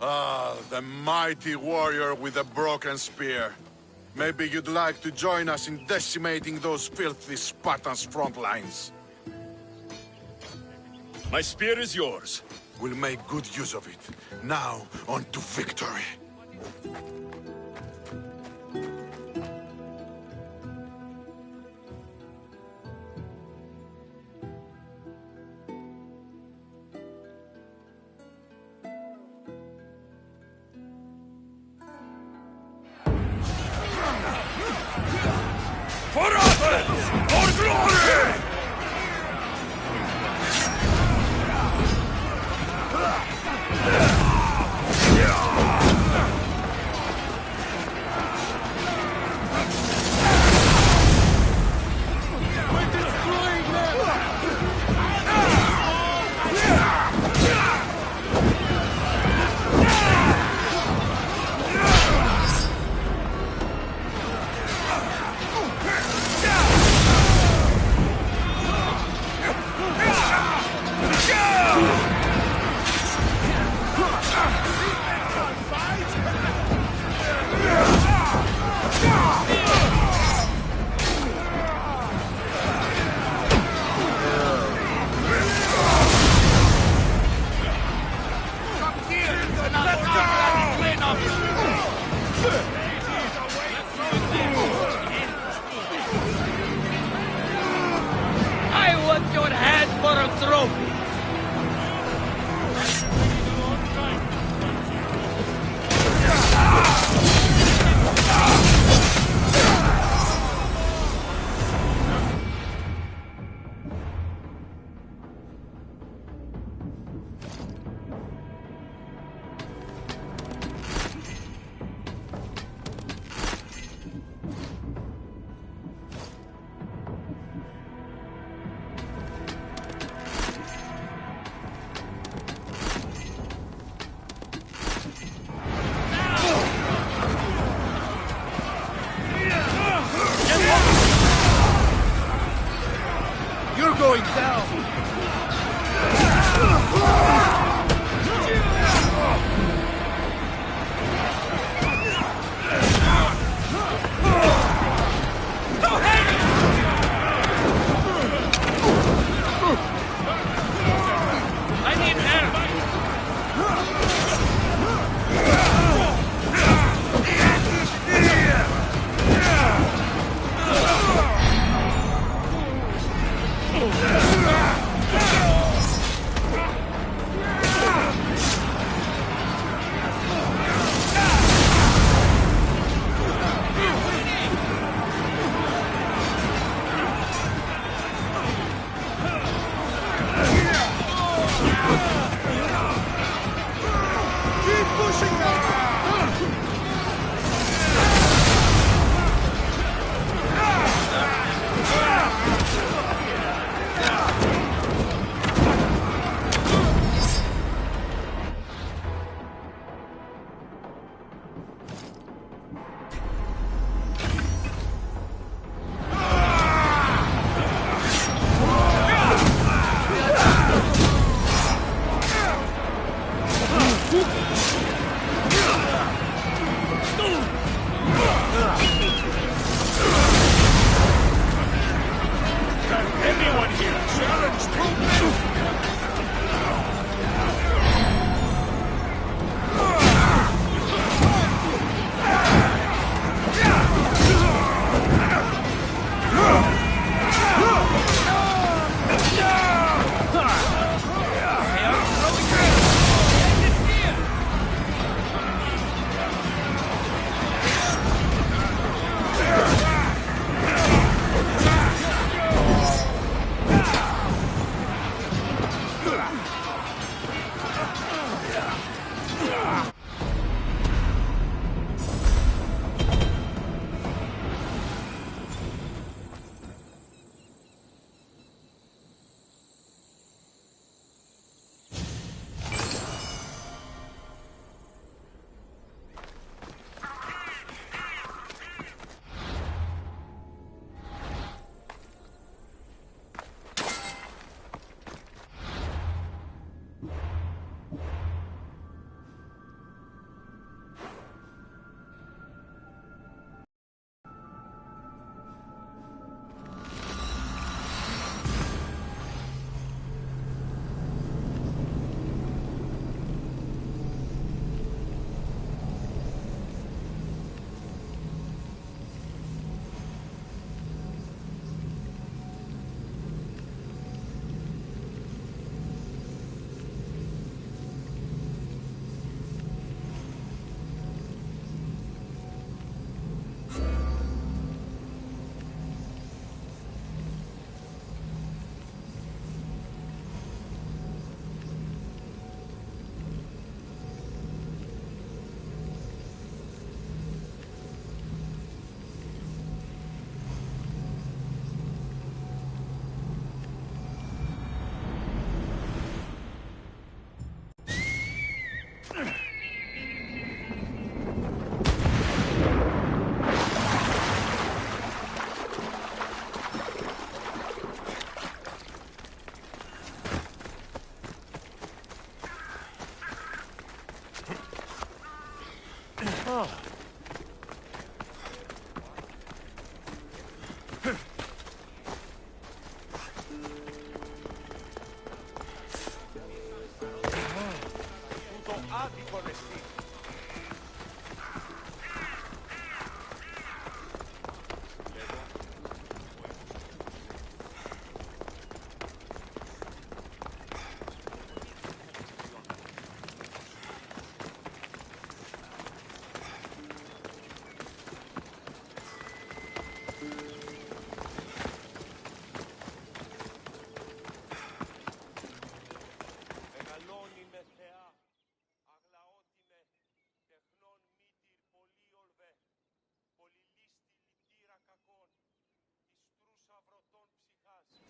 Ah, the mighty warrior with the broken spear. Maybe you'd like to join us in decimating those filthy Spartans' front lines. My spear is yours. We'll make good use of it. Now, on to victory. For Athens! For glory! I want your head for a trophy! You're going down! I need help!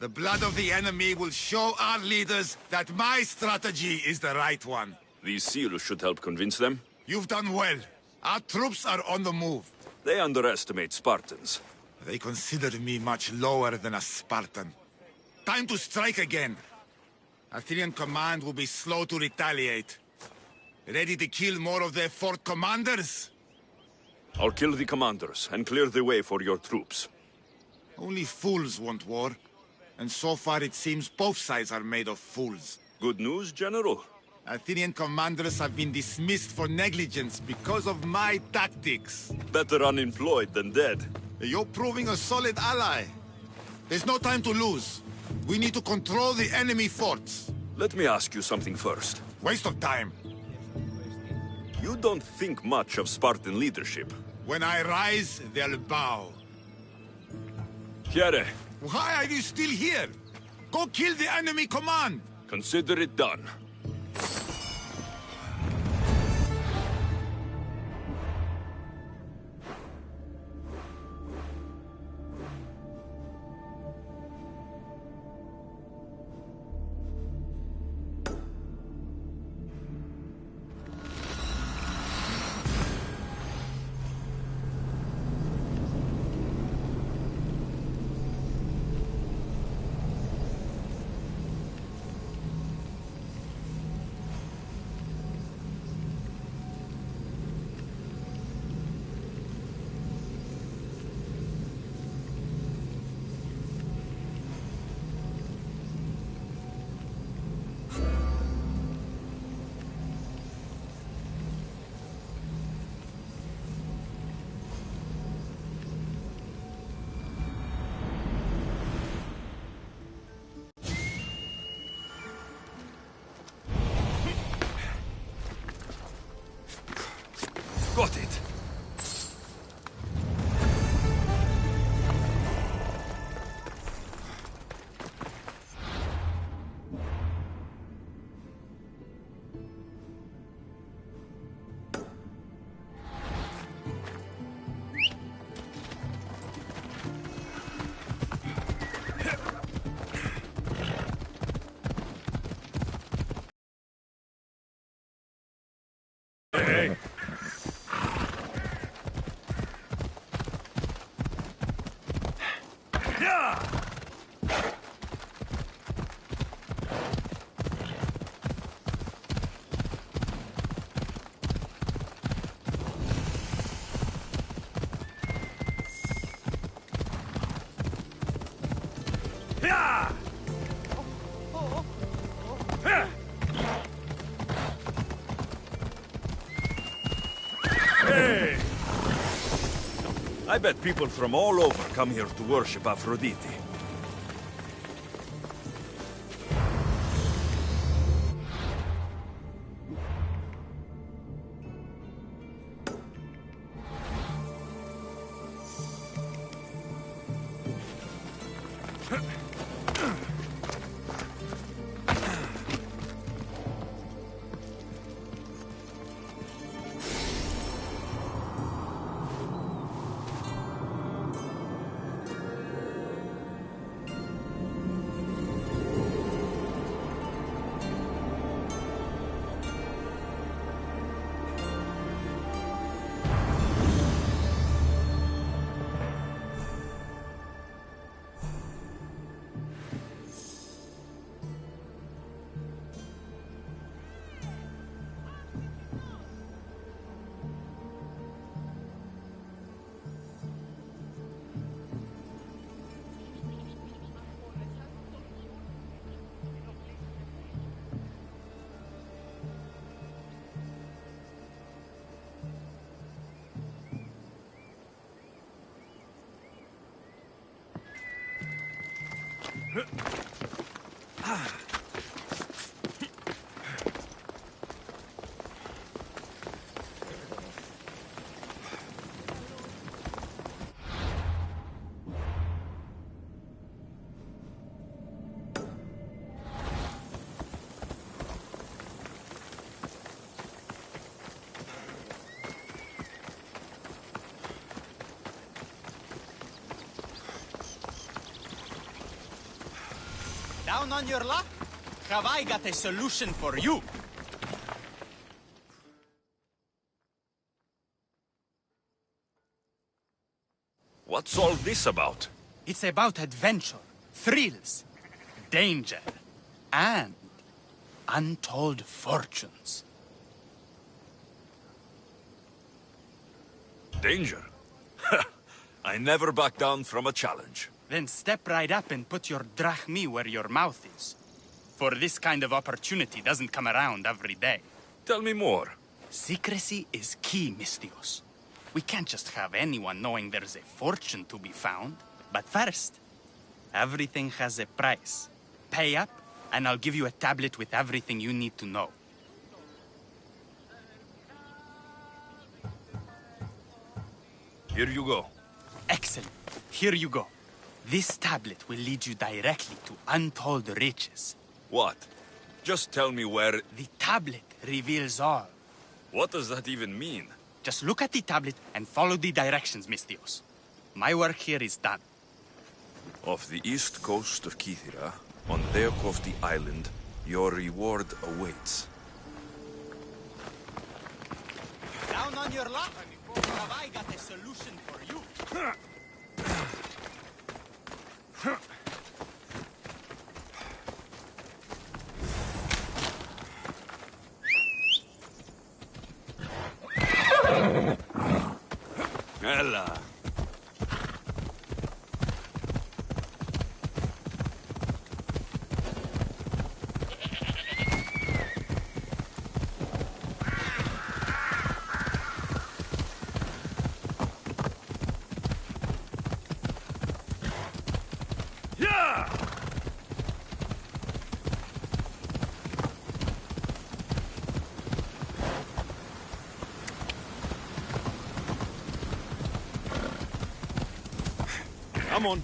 The blood of the enemy will show our leaders that my strategy is the right one. These seals should help convince them. You've done well. Our troops are on the move. They underestimate Spartans. They consider me much lower than a Spartan. Time to strike again. Athenian command will be slow to retaliate. Ready to kill more of their fort commanders? I'll kill the commanders and clear the way for your troops. Only fools want war. And so far it seems both sides are made of fools. Good news, General? Athenian commanders have been dismissed for negligence because of my tactics. Better unemployed than dead. You're proving a solid ally. There's no time to lose. We need to control the enemy forts. Let me ask you something first. Waste of time. You don't think much of Spartan leadership. When I rise, they'll bow. Kythera, Why are you still here? Go kill the enemy command! consider it done. Got it. Hey. Hey! I bet people from all over come here to worship Aphrodite. Down on your luck? Have I got a solution for you? What's all this about? It's about adventure, thrills, danger, and untold fortunes. Danger? I never back down from a challenge. Then step right up and put your drachmi where your mouth is. For this kind of opportunity doesn't come around every day. Tell me more. Secrecy is key, Misthios. We can't just have anyone knowing there's a fortune to be found. But first, everything has a price. Pay up, and I'll give you a tablet with everything you need to know. Here you go. Excellent. Here you go. This tablet will lead you directly to untold riches. What? Just tell me where... The tablet reveals all. What does that even mean? Just look at the tablet and follow the directions, Misthios. My work here is done. Off the east coast of Kythera, on Theokofti Island, your reward awaits. Down on your luck? Have I got a solution for you? Ella. Come on.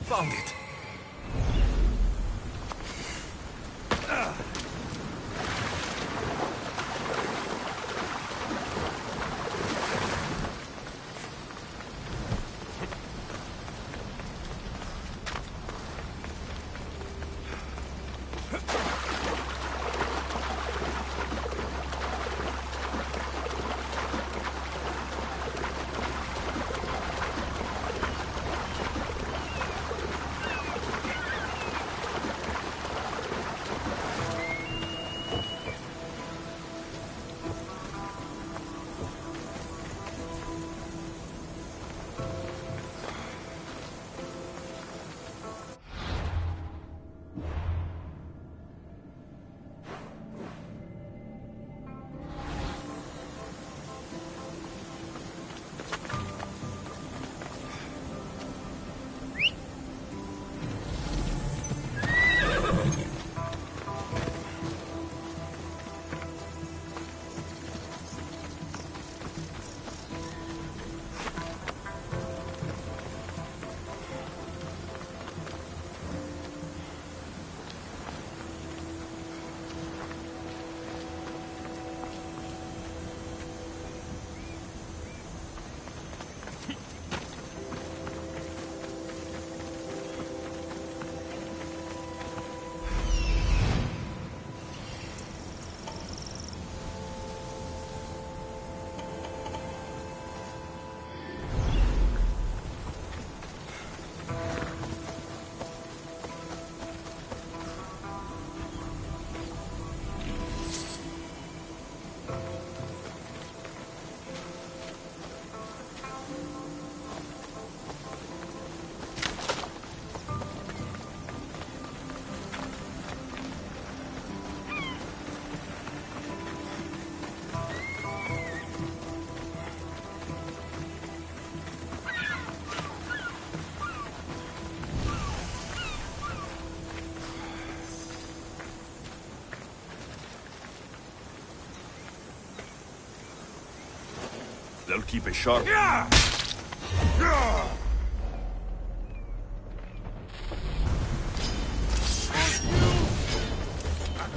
Found it. keep a sharp...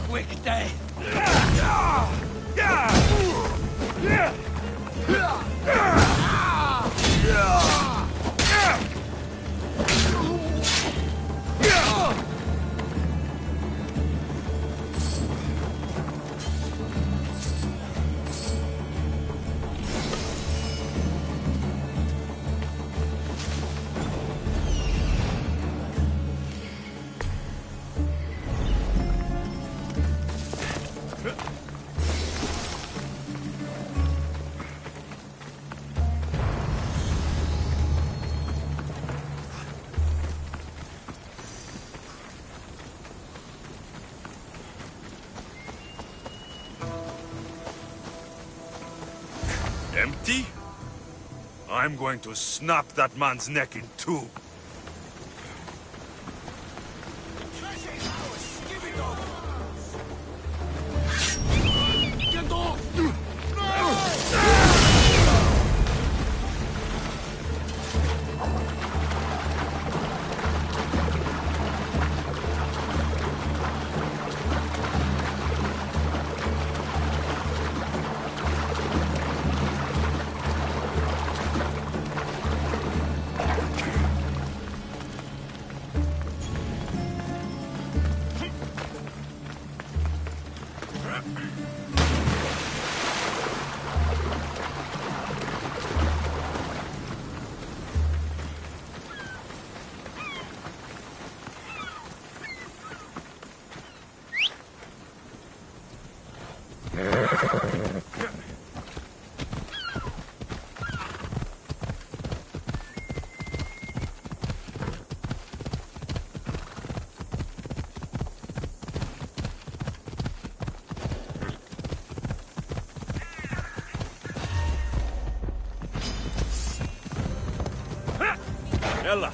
Quick day. Empty? I'm going to snap that man's neck in two. Ella!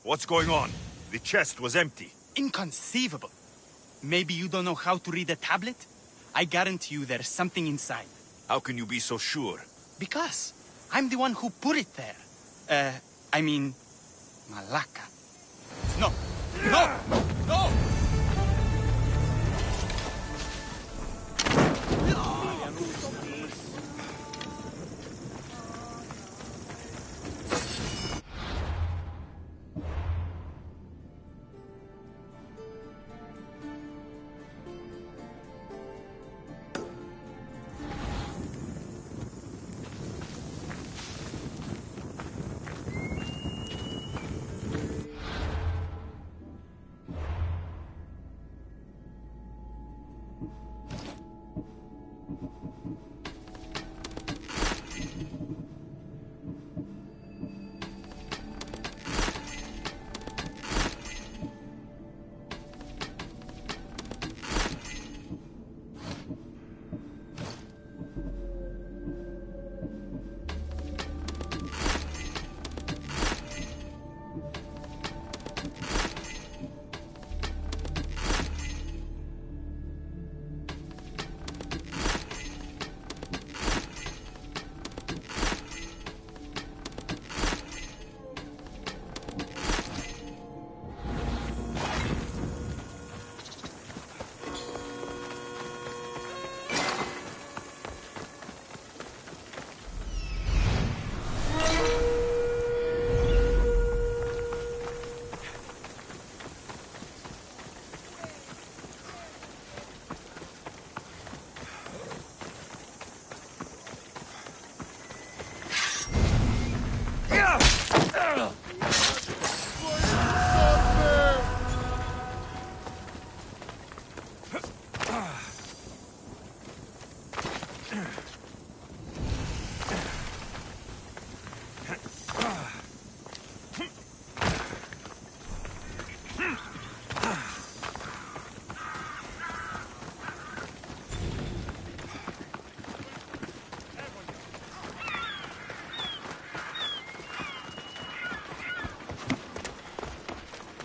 What's going on? The chest was empty. Inconceivable. Maybe you don't know how to read a tablet? I guarantee you there's something inside. How can you be so sure? Because I'm the one who put it there. I mean, Malaka. No! No! No!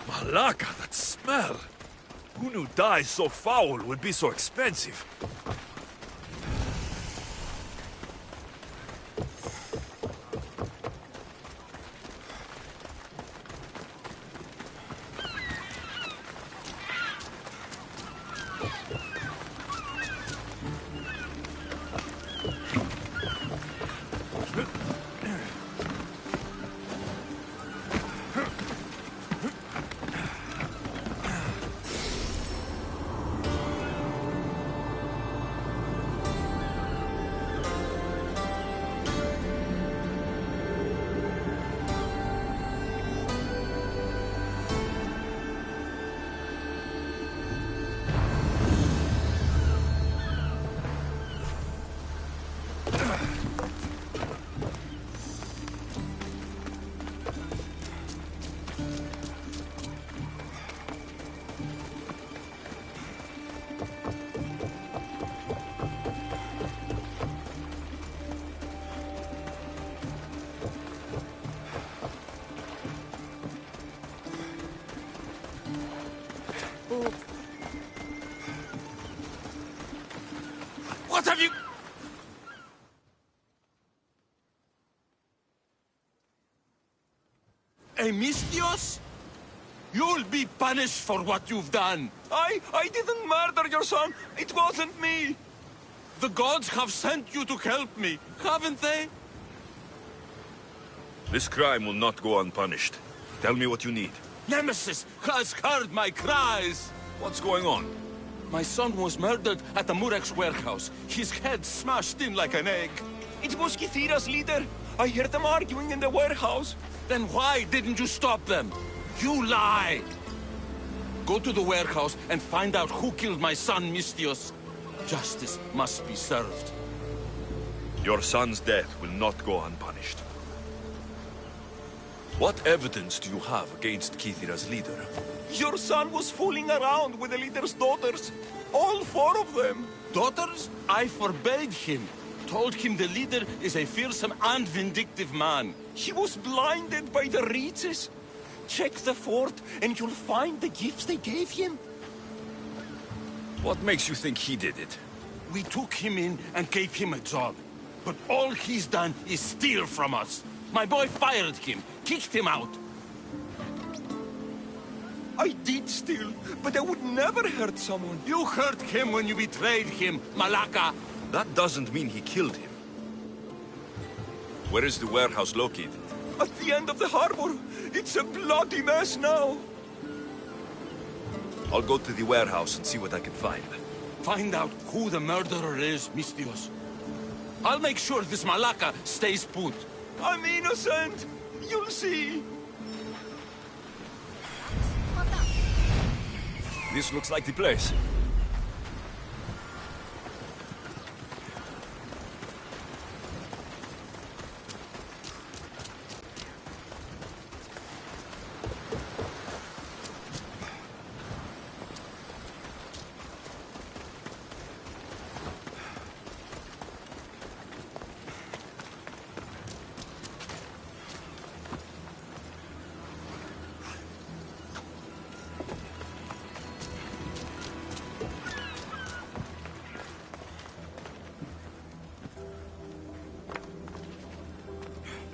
Malaka, that smell! Who knew dye so foul would be so expensive? What have you... Amistios? You'll be punished for what you've done. I didn't murder your son! It wasn't me! The gods have sent you to help me, haven't they? This crime will not go unpunished. Tell me what you need. Nemesis has heard my cries. What's going on? My son was murdered at the Murex warehouse. His head smashed in like an egg. It was Kythera's leader. I heard them arguing in the warehouse. Then why didn't you stop them? You lie! Go to the warehouse and find out who killed my son, Mistios. Justice must be served. Your son's death will not go unpunished. What evidence do you have against Kythera's leader? Your son was fooling around with the leader's daughters. All 4 of them. Daughters? I forbade him. Told him the leader is a fearsome and vindictive man. He was blinded by the reaches. Check the fort and you'll find the gifts they gave him. What makes you think he did it? We took him in and gave him a job. But all he's done is steal from us. My boy fired him, kicked him out. I did steal, but I would never hurt someone. You hurt him when you betrayed him, Malaka. That doesn't mean he killed him. Where is the warehouse located? At the end of the harbor. It's a bloody mess now. I'll go to the warehouse and see what I can find. Find out who the murderer is, Mistios. I'll make sure this Malaka stays put. I'm innocent. You'll see. This looks like the place.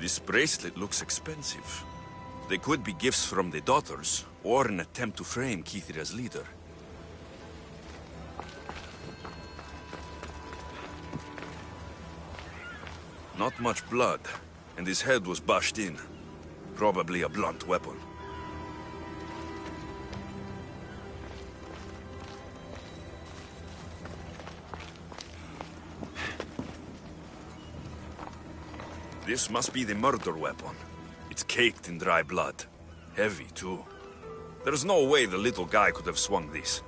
This bracelet looks expensive. They could be gifts from the daughters, or an attempt to frame Kythera's leader. Not much blood, and his head was bashed in. Probably a blunt weapon. This must be the murder weapon. It's caked in dry blood. Heavy, too. There's no way the little guy could have swung this.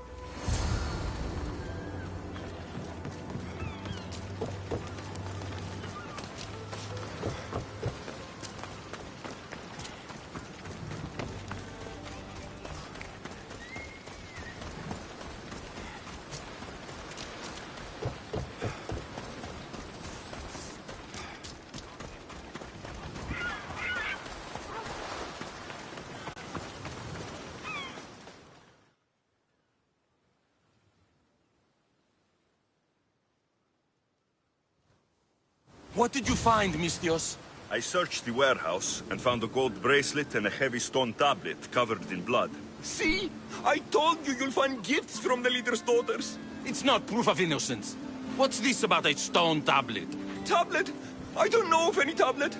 What did you find, Misthios? I searched the warehouse and found a gold bracelet and a heavy stone tablet covered in blood. See? I told you you'll find gifts from the leader's daughters. It's not proof of innocence. What's this about a stone tablet? Tablet? I don't know of any tablet.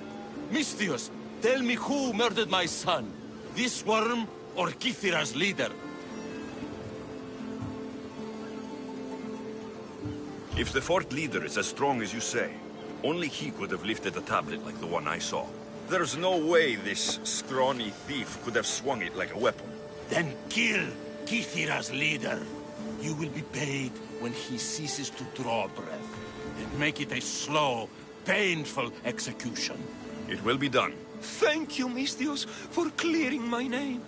Misthios, tell me who murdered my son? This worm or Kythera's leader? If the fort leader is as strong as you say, only he could have lifted a tablet like the one I saw. There's no way this scrawny thief could have swung it like a weapon. Then kill Kythera's leader. You will be paid when he ceases to draw breath. And make it a slow, painful execution. It will be done. Thank you, Misthios, for clearing my name.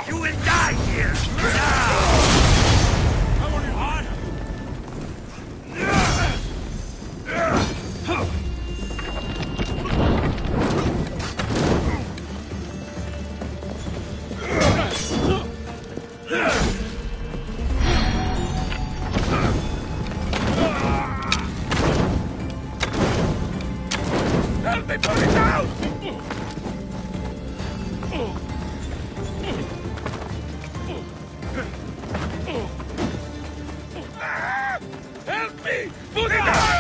You will die here! Help me put it down! Help me! Put it down!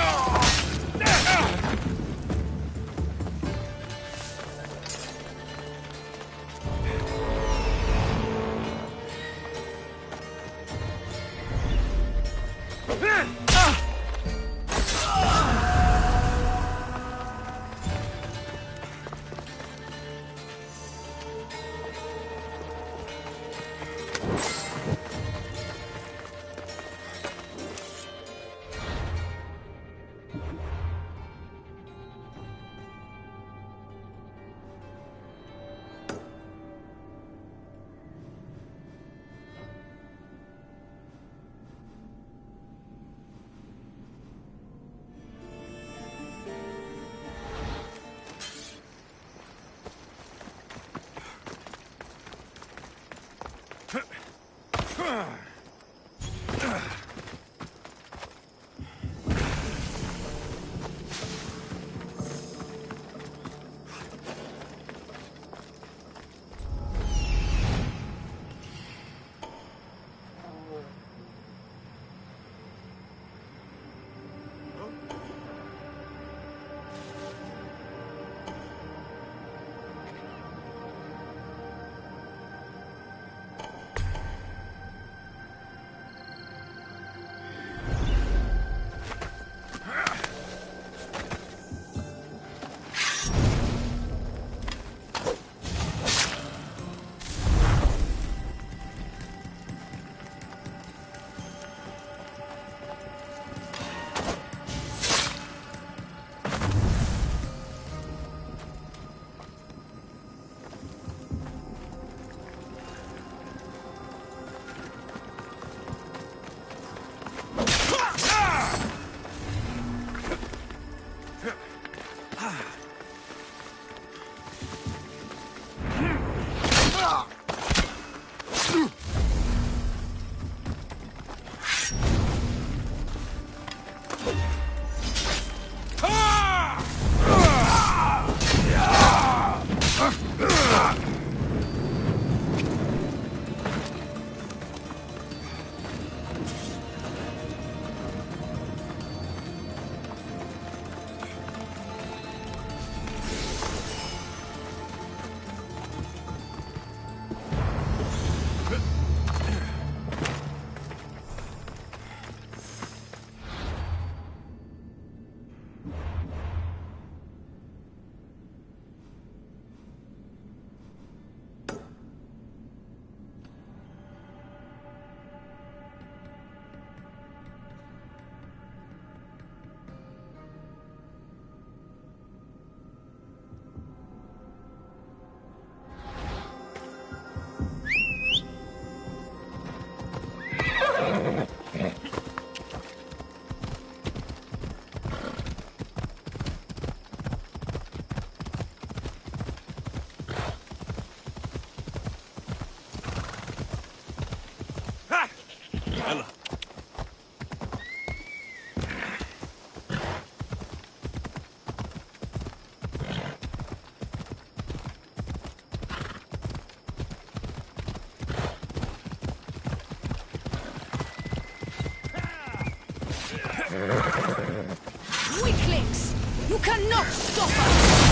Weaklings! You cannot stop us!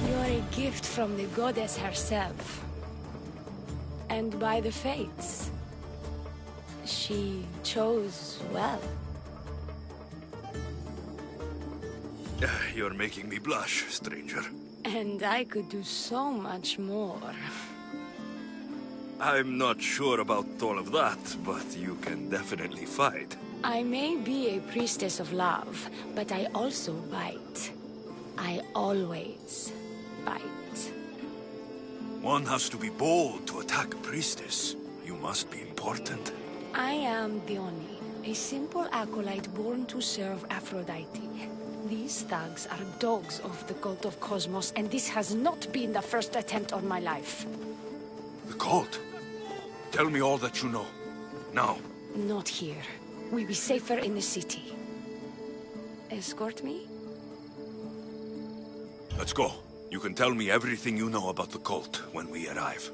You're a gift from the goddess herself. And by the fates. She chose well. You're making me blush, stranger. And I could do so much more. I'm not sure about all of that, but you can definitely fight. I may be a priestess of love, but I also bite. I always bite. One has to be bold to attack a priestess. You must be important. I am Diona, a simple acolyte born to serve Aphrodite. These thugs are dogs of the Cult of Kosmos, and this has not been the first attempt on my life. The cult? Tell me all that you know. Now. Not here. We'll be safer in the city. Escort me? Let's go. You can tell me everything you know about the cult when we arrive.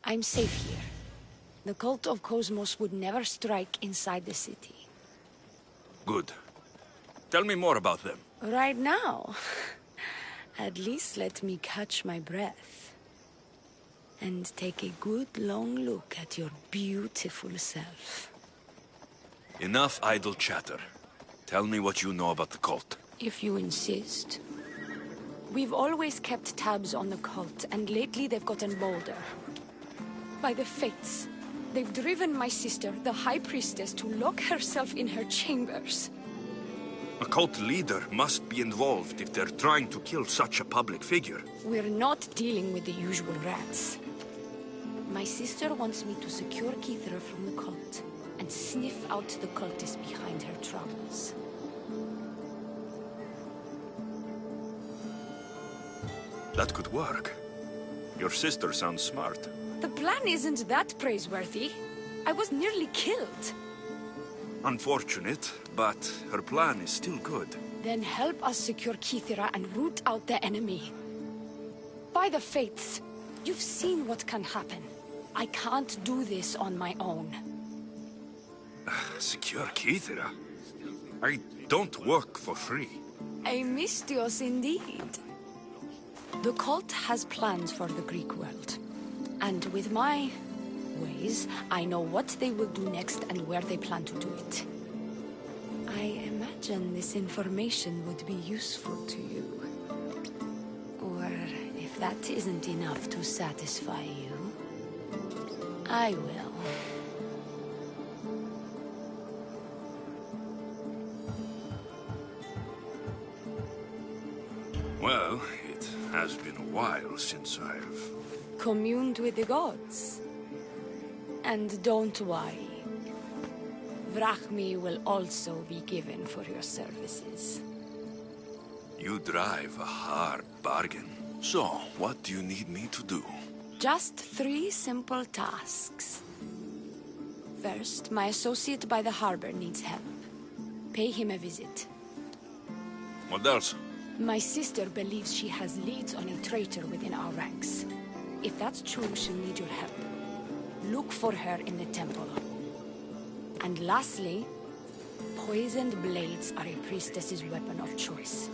I'm safe here. The Cult of Kosmos would never strike inside the city. Good. Tell me more about them. Right now? At least let me catch my breath. And take a good long look at your beautiful self. Enough idle chatter. Tell me what you know about the cult. If you insist. We've always kept tabs on the cult, and lately they've gotten bolder. By the fates, they've driven my sister, the High Priestess, to lock herself in her chambers. A cult leader must be involved if they're trying to kill such a public figure. We're not dealing with the usual rats. My sister wants me to secure Kythera from the cult, and sniff out the cultist behind her troubles. That could work. Your sister sounds smart. The plan isn't that praiseworthy. I was nearly killed. Unfortunate, but her plan is still good. Then help us secure Kythera and root out the enemy. By the fates, you've seen what can happen. I can't do this on my own. Secure Kythera? I don't work for free. A mystios indeed. The cult has plans for the Greek world. And with my ways, I know what they will do next and where they plan to do it. I imagine this information would be useful to you. Or if that isn't enough to satisfy you, I will. Well, it has been a while since I've... communed with the gods. And don't worry. Vrachmi will also be given for your services. You drive a hard bargain. So, what do you need me to do? Just 3 simple tasks. First, my associate by the harbor needs help. Pay him a visit. What else? My sister believes she has leads on a traitor within our ranks. If that's true, she'll need your help. Look for her in the temple. And lastly, poisoned blades are a priestess's weapon of choice.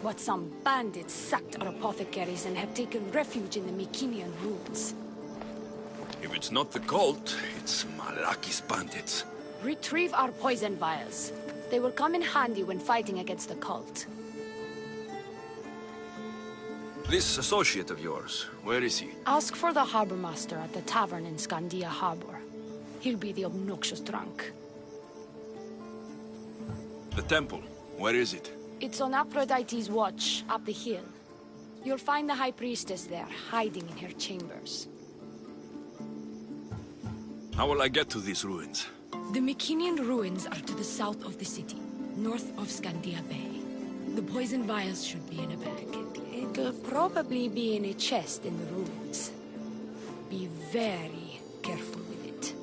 But some bandits sacked our apothecaries and have taken refuge in the Mycenaean ruins. If it's not the cult, it's Malaki's bandits. Retrieve our poison vials. They will come in handy when fighting against the cult. This associate of yours, where is he? Ask for the harbor master at the tavern in Scandia Harbor. He'll be the obnoxious drunk. The temple, where is it? It's on Aphrodite's watch, up the hill. You'll find the High Priestess there, hiding in her chambers. How will I get to these ruins? The Mycenaean ruins are to the south of the city, north of Scandia Bay. The poison vials should be in a bag. It'll probably be in a chest in the ruins. Be very careful with it.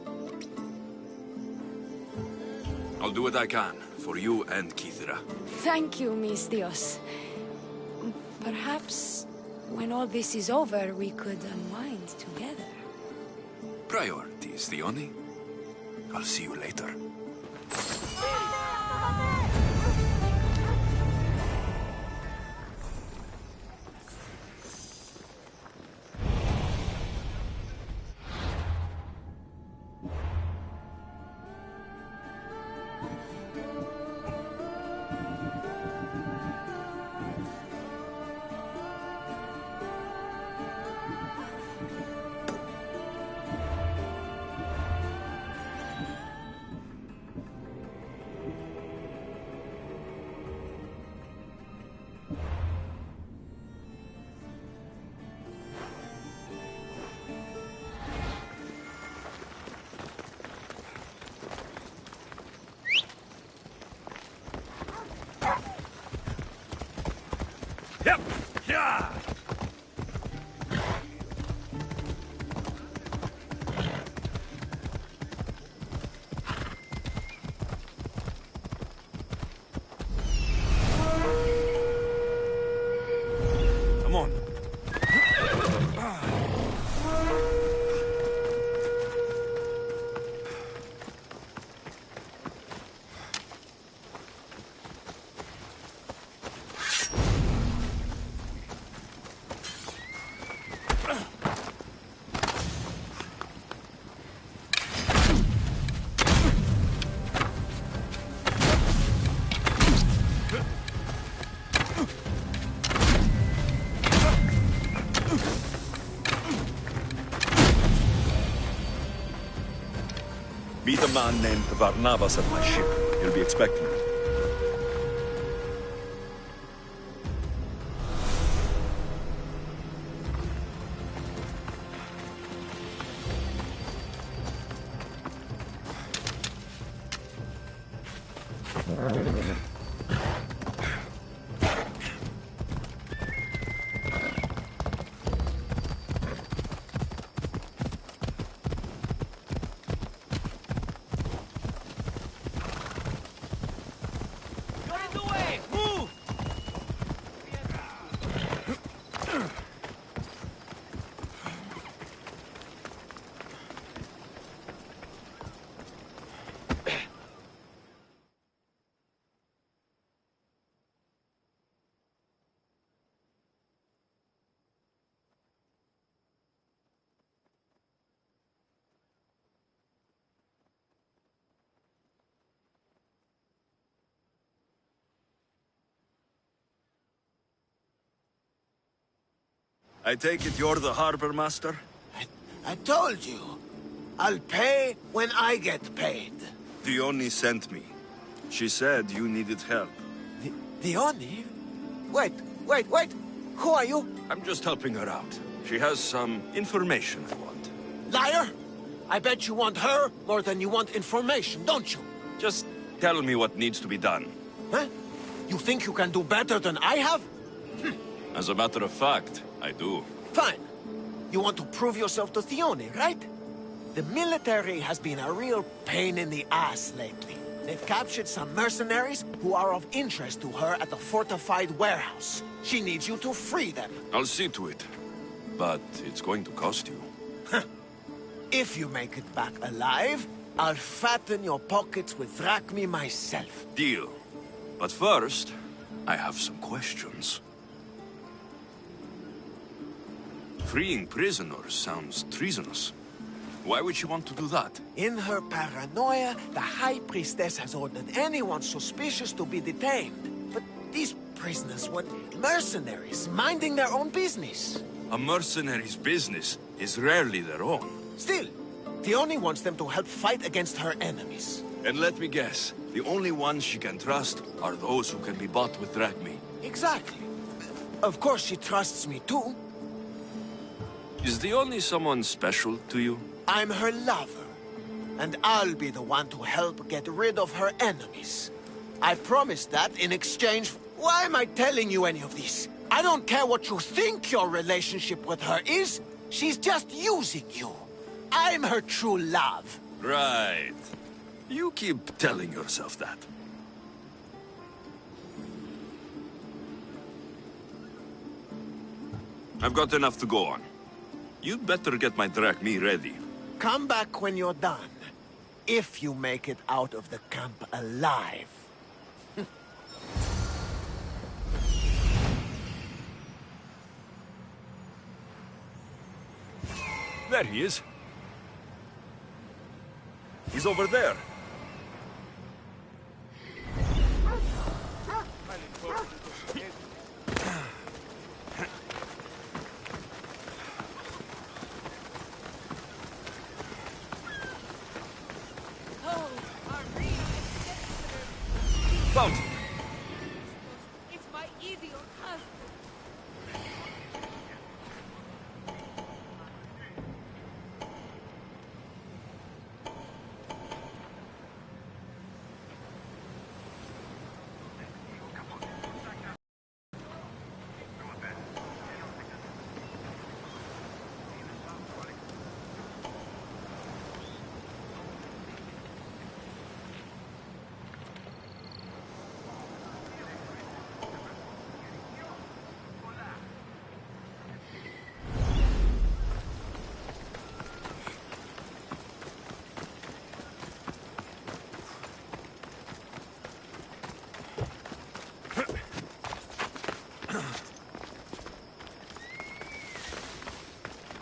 I'll do what I can, for you and Kythera. Thank you, Mystios. Perhaps, when all this is over, we could unwind together. Priorities, Diona. I'll see you later. Yep! Yeah! Come on. Meet a man named Varnavas at my ship. He'll be expecting me. I take it you're the harbor master? I told you. I'll pay when I get paid. Diona sent me. She said you needed help. Diona? Wait. Who are you? I'm just helping her out. She has some information I want. Liar! I bet you want her more than you want information, don't you? Just tell me what needs to be done. Huh? You think you can do better than I have? As a matter of fact, I do. Fine. You want to prove yourself to Diona, right? The military has been a real pain in the ass lately. They've captured some mercenaries who are of interest to her at the fortified warehouse. She needs you to free them. I'll see to it. But it's going to cost you. If you make it back alive, I'll fatten your pockets with drachmi myself. Deal. But first, I have some questions. Freeing prisoners sounds treasonous. Why would she want to do that? In her paranoia, the High Priestess has ordered anyone suspicious to be detained. But these prisoners were mercenaries, minding their own business. A mercenary's business is rarely their own. Still, Diona wants them to help fight against her enemies. And let me guess, the only ones she can trust are those who can be bought with drachmi. Exactly. Of course she trusts me too. Is Diona someone special to you? I'm her lover, and I'll be the one to help get rid of her enemies. I promise that in exchange. Why am I telling you any of this? I don't care what you think your relationship with her is. She's just using you. I'm her true love. Right. You keep telling yourself that. I've got enough to go on. You'd better get my drachmi ready. Come back when you're done. If you make it out of the camp alive. There he is. He's over there. Found him. It's my idiot husband.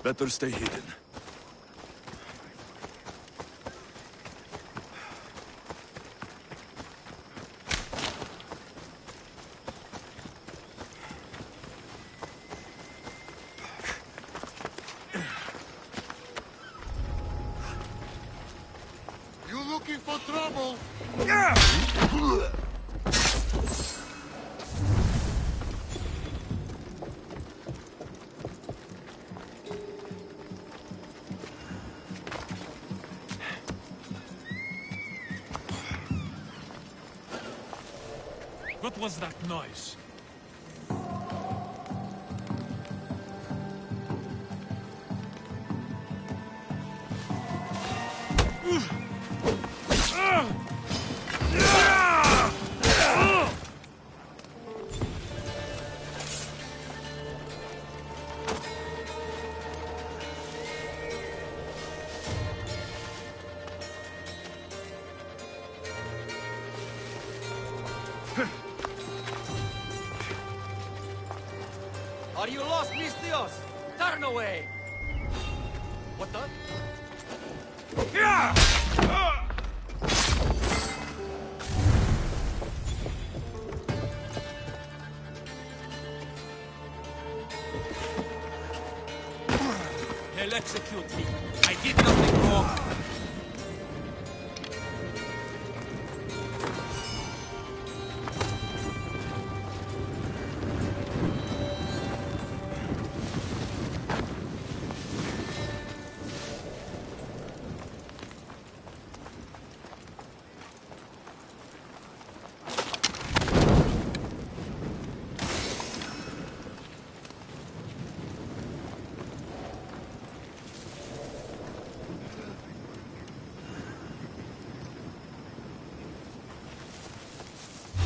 Better stay hidden. You looking for trouble? What was that noise? Are you lost, Mistios? Turn away! What the? will execute me. I did nothing wrong.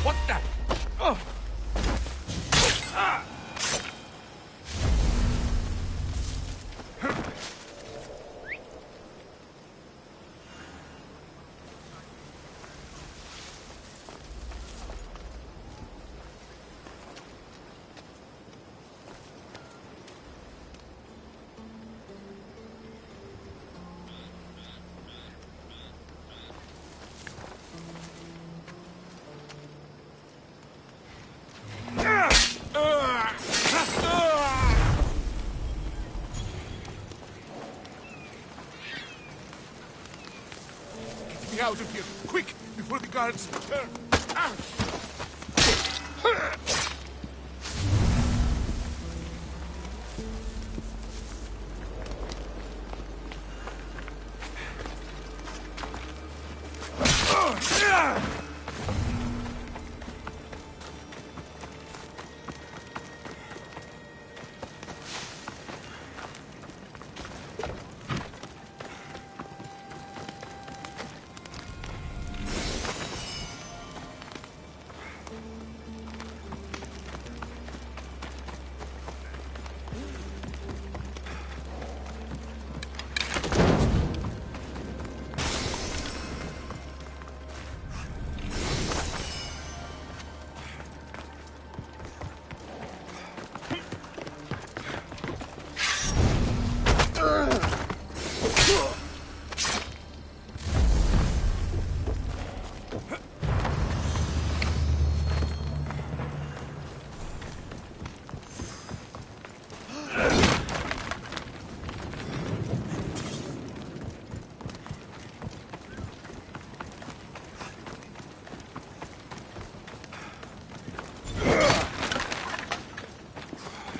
What the? Oh! Ah! Get out of here, quick, before the guards return. Ah!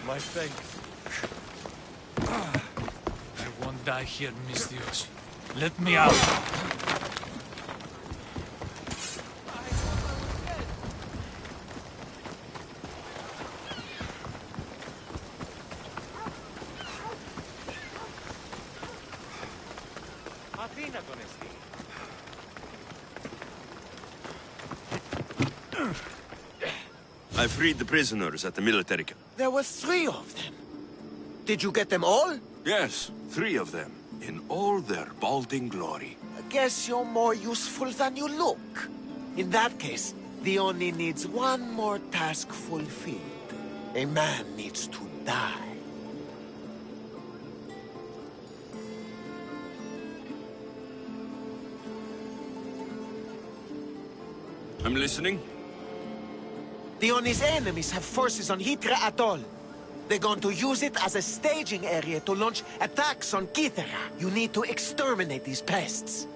My thanks. I won't die here, Misthios. Let me out. I freed the prisoners at the military camp. There were 3 of them. Did you get them all? Yes, 3 of them, in all their balding glory. I guess you're more useful than you look. In that case, Diona needs one more task fulfilled. A man needs to die. I'm listening. Diona's enemies have forces on Hitra Atoll. They're going to use it as a staging area to launch attacks on Kythera. You need to exterminate these pests.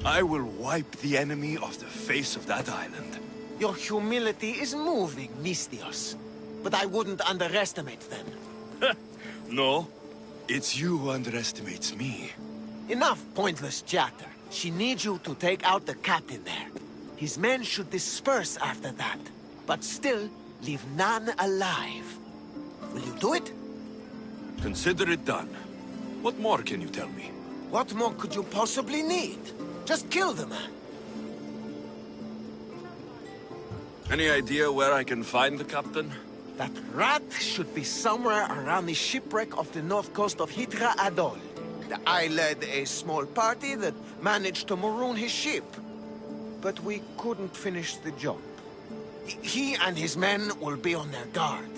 I will wipe the enemy off the face of that island. Your humility is moving, Misthios. But I wouldn't underestimate them. No, it's you who underestimates me. Enough pointless chatter. She needs you to take out the captain there. His men should disperse after that, but still leave none alive. Will you do it? Consider it done. What more can you tell me? What more could you possibly need? Just kill the man. Any idea where I can find the captain? That rat should be somewhere around the shipwreck off the north coast of Hitra Atoll. I led a small party that managed to maroon his ship. But we couldn't finish the job. He and his men will be on their guard.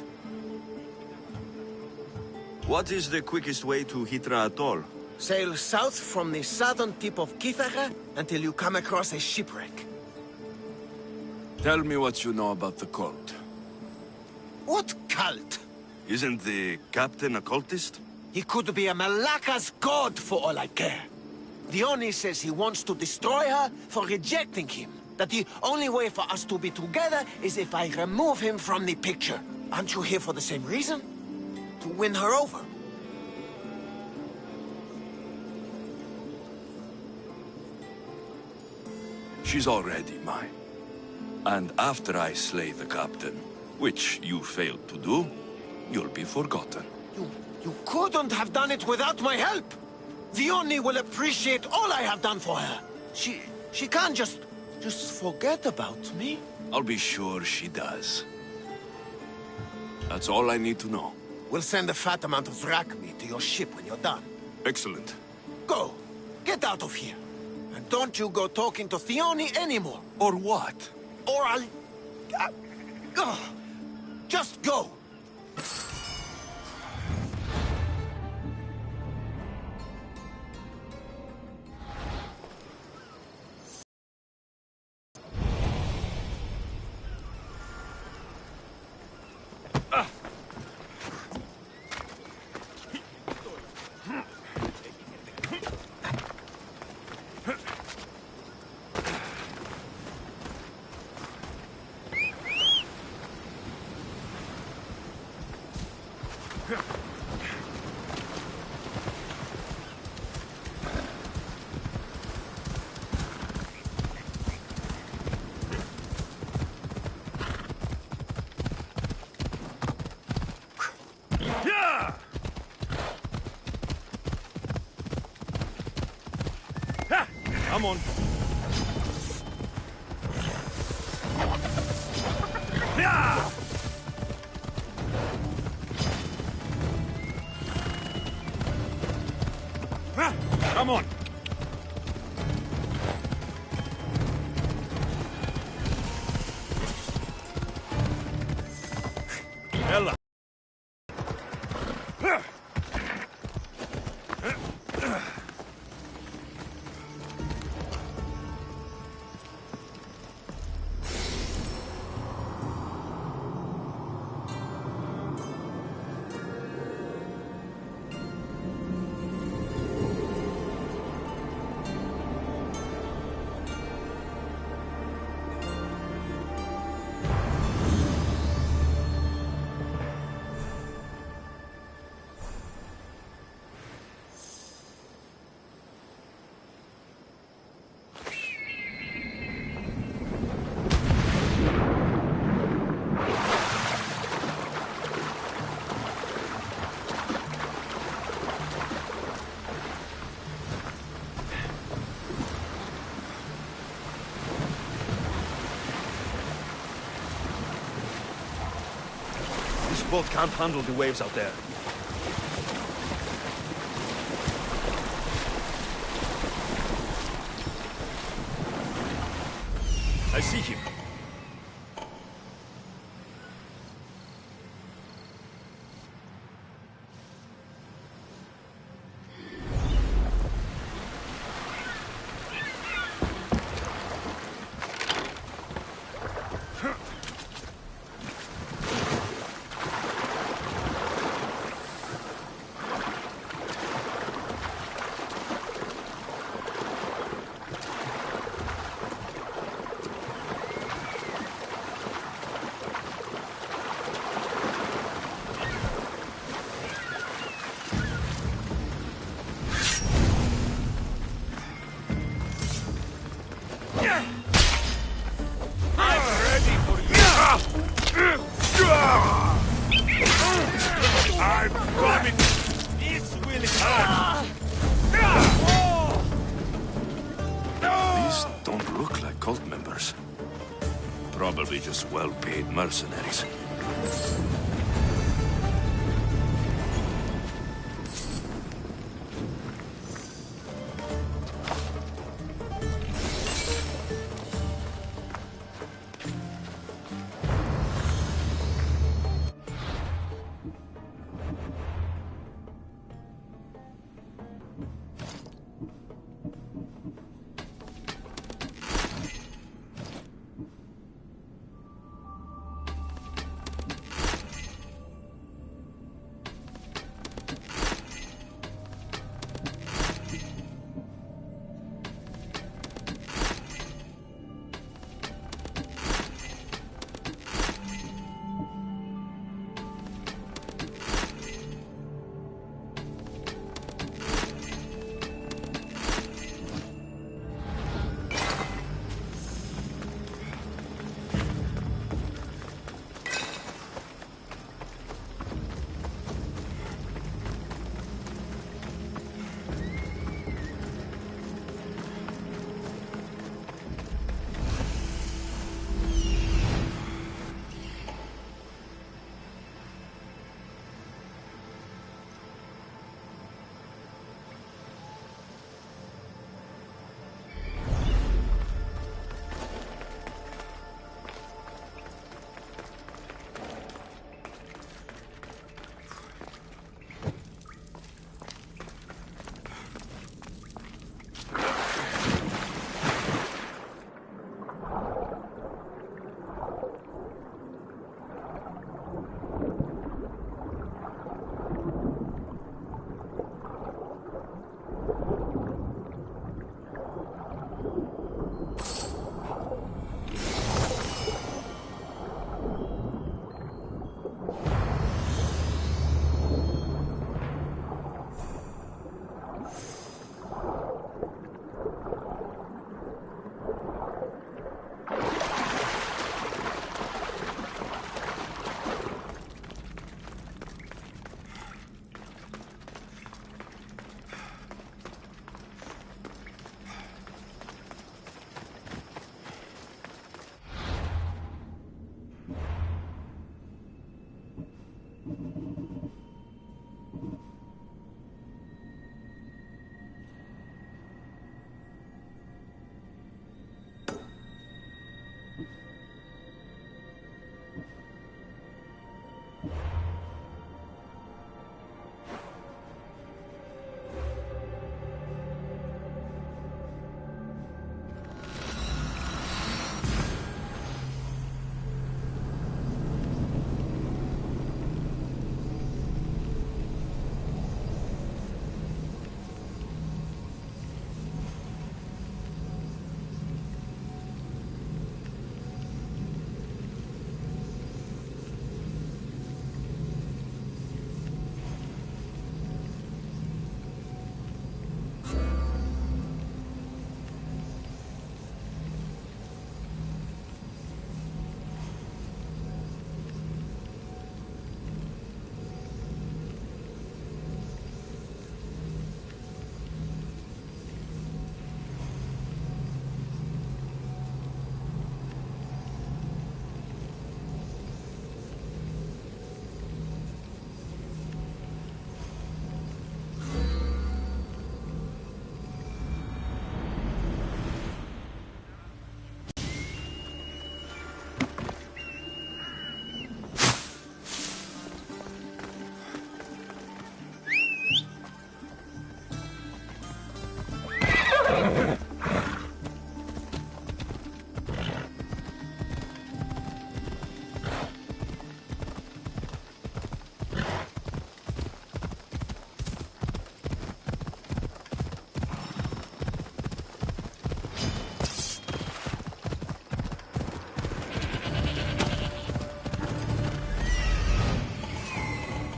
What is the quickest way to Hitra Atoll? Sail south from the southern tip of Kythera until you come across a shipwreck. Tell me what you know about the cult. What cult? Isn't the captain a cultist? He could be a Malaka's god for all I care. Diona says he wants to destroy her for rejecting him. That the only way for us to be together is if I remove him from the picture. Aren't you here for the same reason? To win her over? She's already mine. And after I slay the captain, which you failed to do, you'll be forgotten. You couldn't have done it without my help! Diona will appreciate all I have done for her. She can't just forget about me. I'll be sure she does. That's all I need to know. We'll send a fat amount of wrack meat to your ship when you're done. Excellent. Go! Get out of here! And don't you go talking to Diona anymore! Or what? Or I'll... just go! Come on. Come on. Ella. This boat can't handle the waves out there. I see him. Probably just well-paid mercenaries.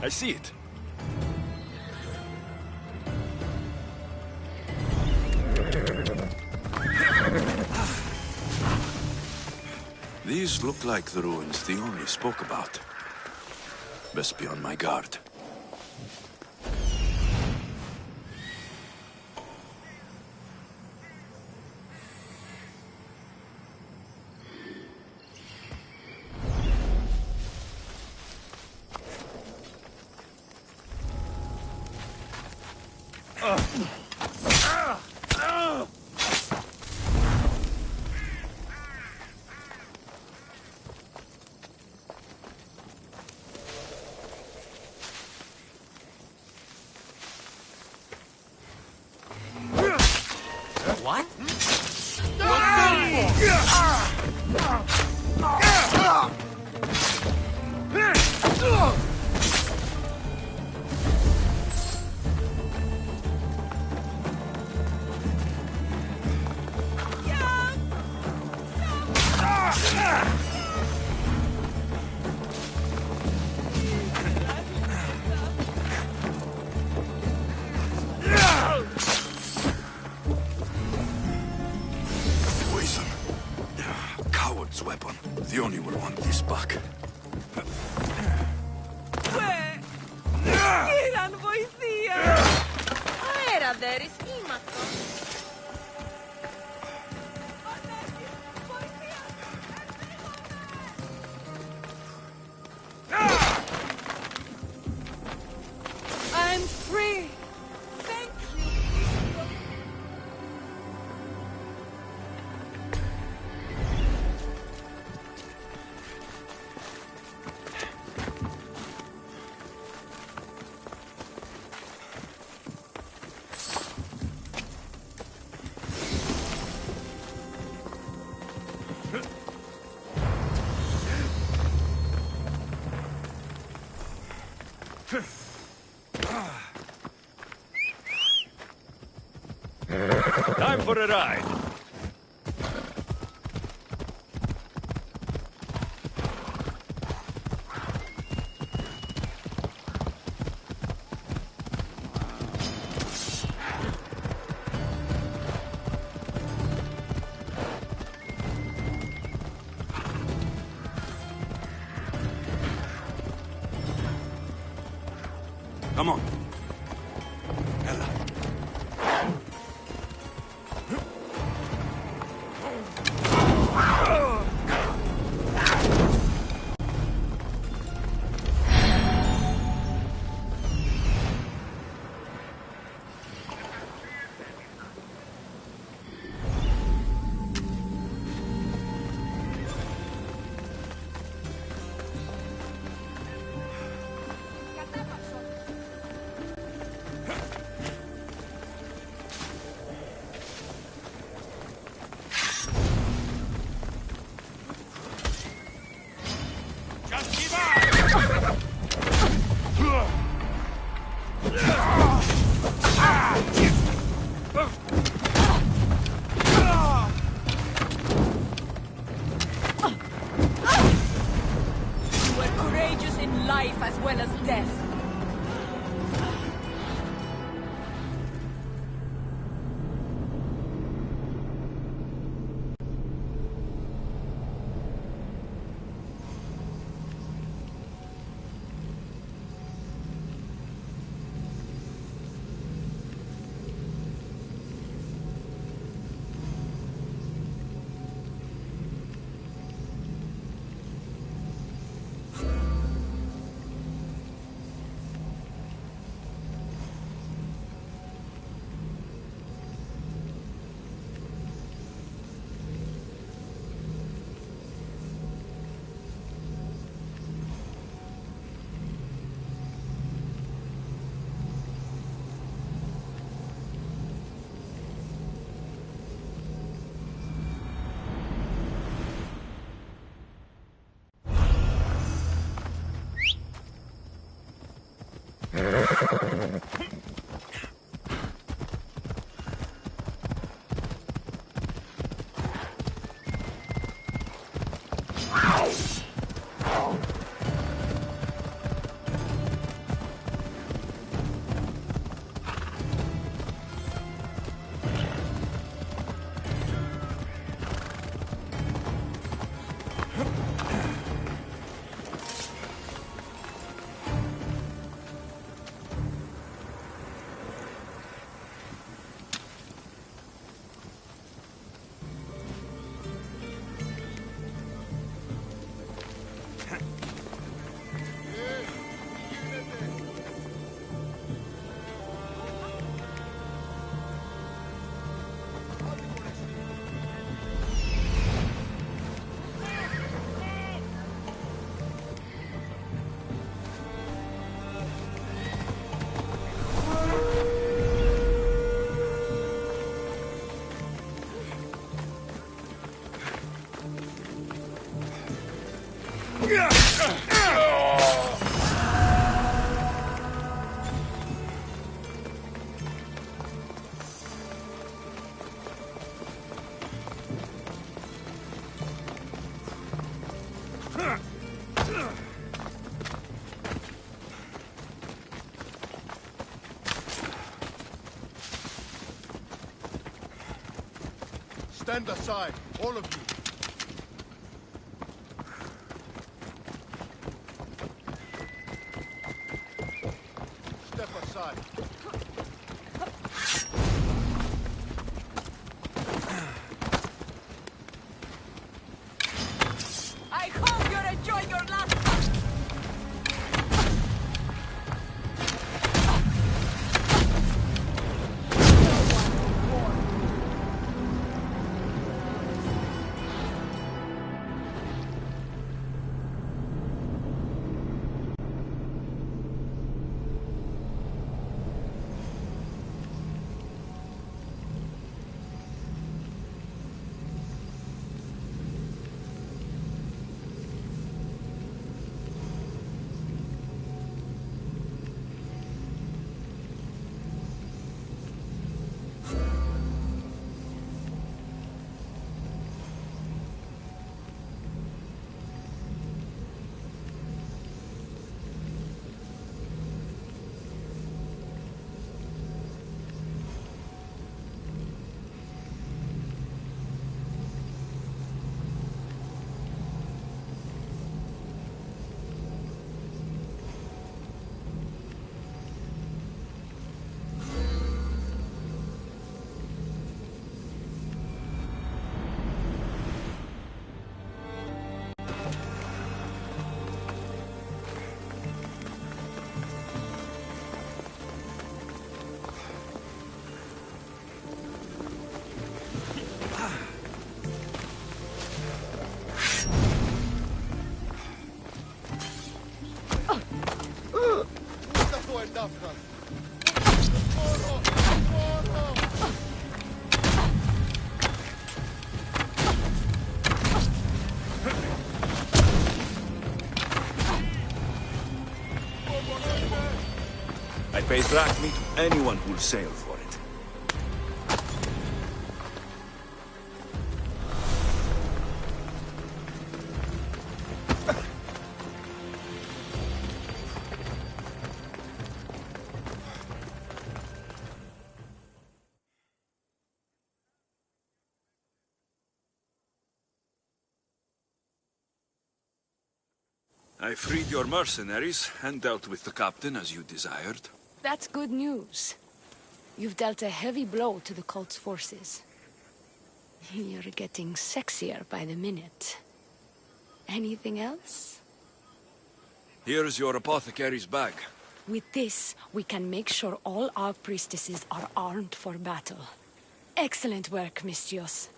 I see it. These look like the ruins Diona spoke about. Best be on my guard. What? Poison. Coward's weapon. Diona will want this back. Κύραν, βοηθεία! Αέρα, δέρεις, ήμασταν. I'm free! Thank you! Time for a ride. Come on. Ella. Life as well as death. Stand aside, all of you. Step aside. I hope you're enjoying your last. I pay drachmi to anyone who'll sail for it. I freed your mercenaries and dealt with the captain as you desired. That's good news. You've dealt a heavy blow to the cult's forces. You're getting sexier by the minute. Anything else? Here's your apothecary's bag. With this, we can make sure all our priestesses are armed for battle. Excellent work, Mistios.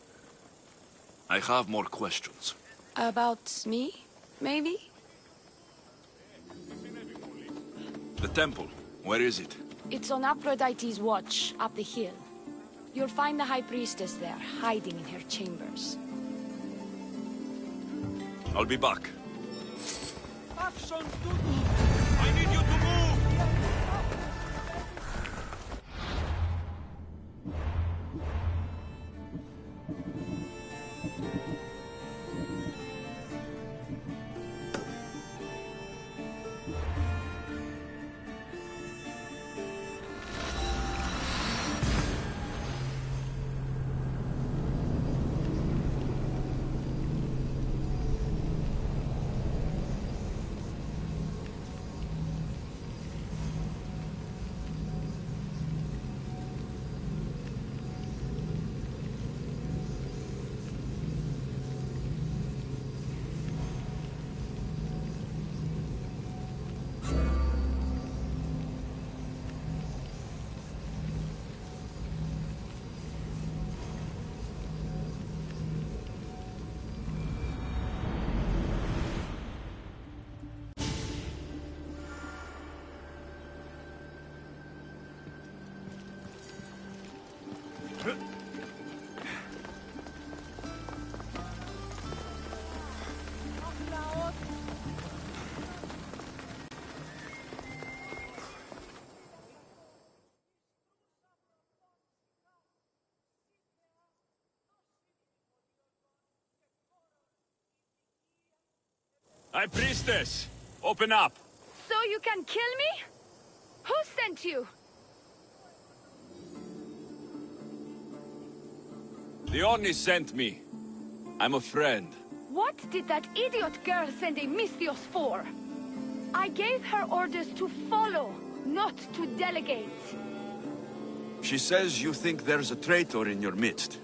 I have more questions. About me, maybe? The temple, where is it? It's on Aphrodite's watch, up the hill. You'll find the High Priestess there, hiding in her chambers. I'll be back. I need you to move! High Priestess! Open up! So you can kill me? Who sent you? Diona sent me. I'm a friend. What did that idiot girl send a Misthios for? I gave her orders to follow, not to delegate. She says you think there's a traitor in your midst.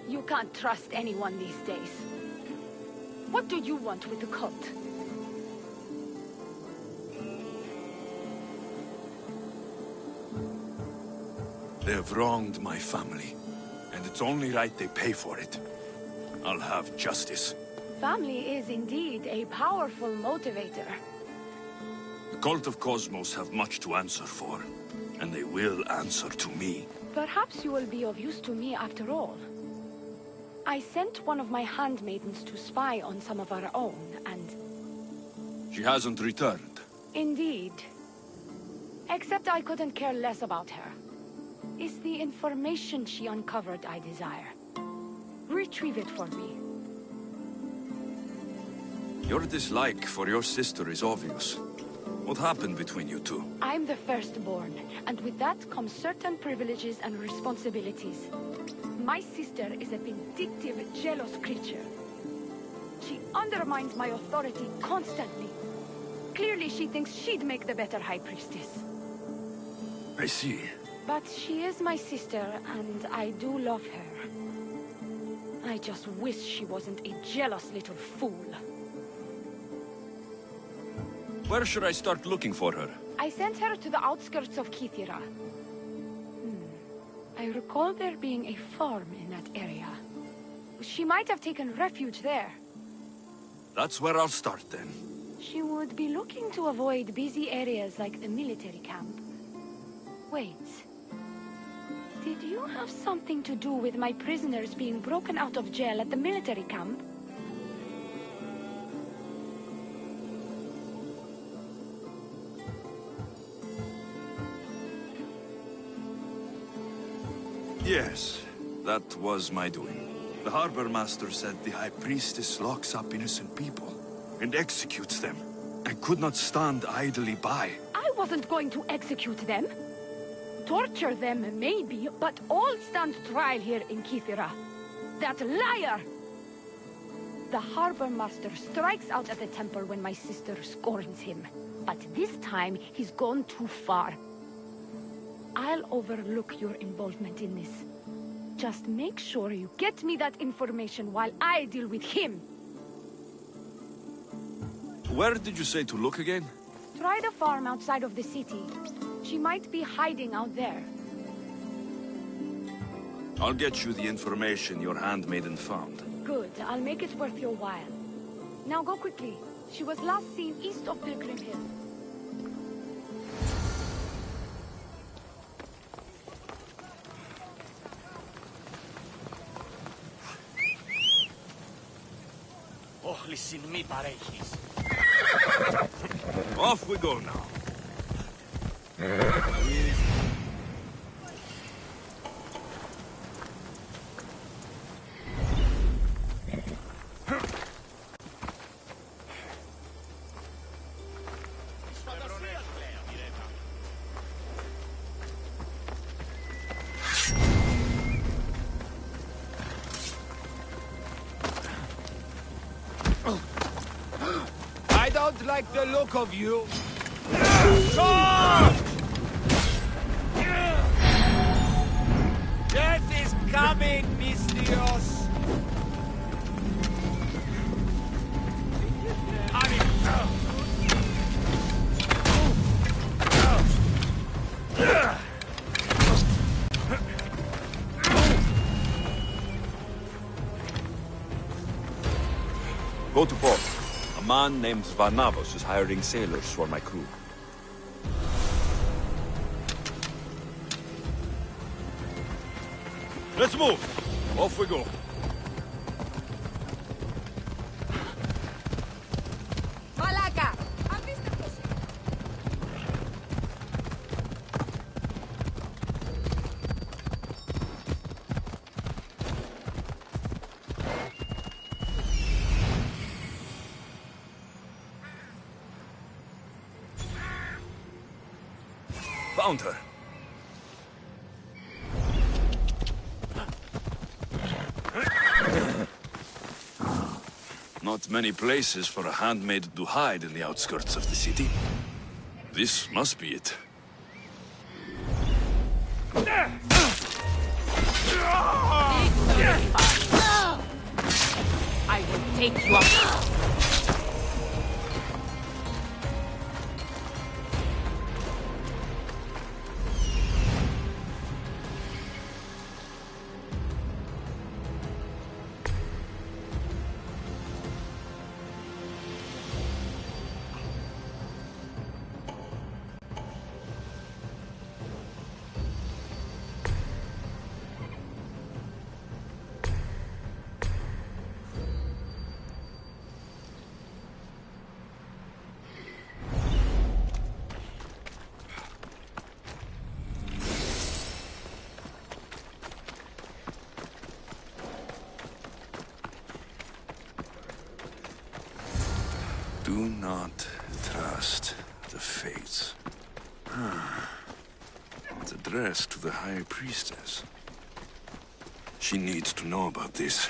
You can't trust anyone these days. What do you want with the cult? They've wronged my family, and it's only right they pay for it. I'll have justice. Family is indeed a powerful motivator. The Cult of Kosmos have much to answer for, and they will answer to me. Perhaps you will be of use to me after all. I sent one of my handmaidens to spy on some of our own, and... She hasn't returned. Indeed. Except I couldn't care less about her. It's the information she uncovered I desire. Retrieve it for me. Your dislike for your sister is obvious. What happened between you two? I'm the firstborn, and with that comes certain privileges and responsibilities. My sister is a vindictive, jealous creature. She undermines my authority constantly. Clearly she thinks she'd make the better High Priestess. I see. But she is my sister, and I do love her. I just wish she wasn't a jealous little fool. Where should I start looking for her? I sent her to the outskirts of Kythera. I recall there being a farm in that area. She might have taken refuge there. That's where I'll start then. She would be looking to avoid busy areas like the military camp. Wait. Did you have something to do with my prisoners being broken out of jail at the military camp? Yes, that was my doing. The Harbor Master said the High Priestess locks up innocent people and executes them. I could not stand idly by. I wasn't going to execute them. Torture them, maybe, but all stand trial here in Kythera. That liar! The Harbor Master strikes out at the temple when my sister scorns him. But this time, he's gone too far. I'll overlook your involvement in this. Just make sure you get me that information while I deal with him. Where did you say to look again? Try the farm outside of the city. She might be hiding out there. I'll get you the information your handmaiden found. Good. I'll make it worth your while. Now go quickly. She was last seen east of Pilgrim Hill. Oh, listen me, parejis. Off we go now. I don't like the look of you. Death is coming, Misthios. Go to port. A man named Varnavos is hiring sailors for my crew. Let's move! Off we go. Malaka! found her. Not many places for a handmaid to hide in the outskirts of the city. This must be it. I will take you out. Do not trust the fates. It's addressed to the High Priestess. She needs to know about this.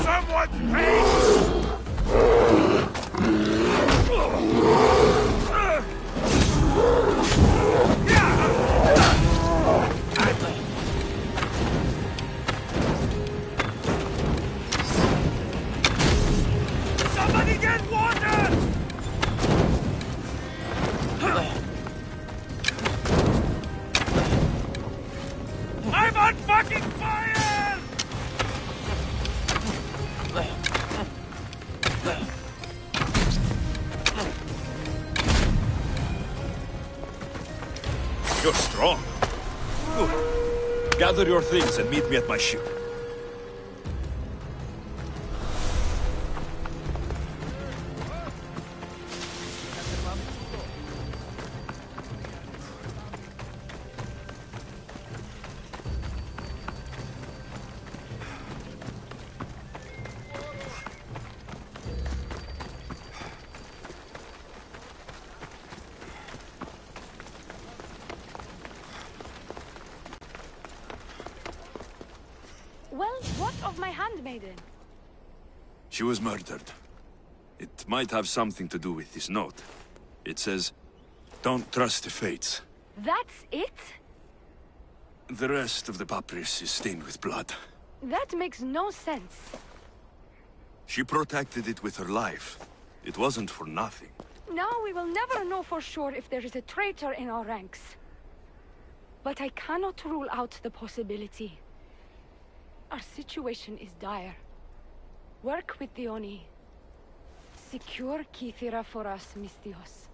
Someone's pace! You're strong. Good. Gather your things and meet me at my ship. Well, what of my handmaiden? She was murdered. It might have something to do with this note. It says, "Don't trust the fates." That's it? The rest of the papyrus is stained with blood. That makes no sense. She protected it with her life. It wasn't for nothing. Now we will never know for sure if there is a traitor in our ranks. But I cannot rule out the possibility. Our situation is dire. Work with Diona. Secure Kythera for us, Misthios.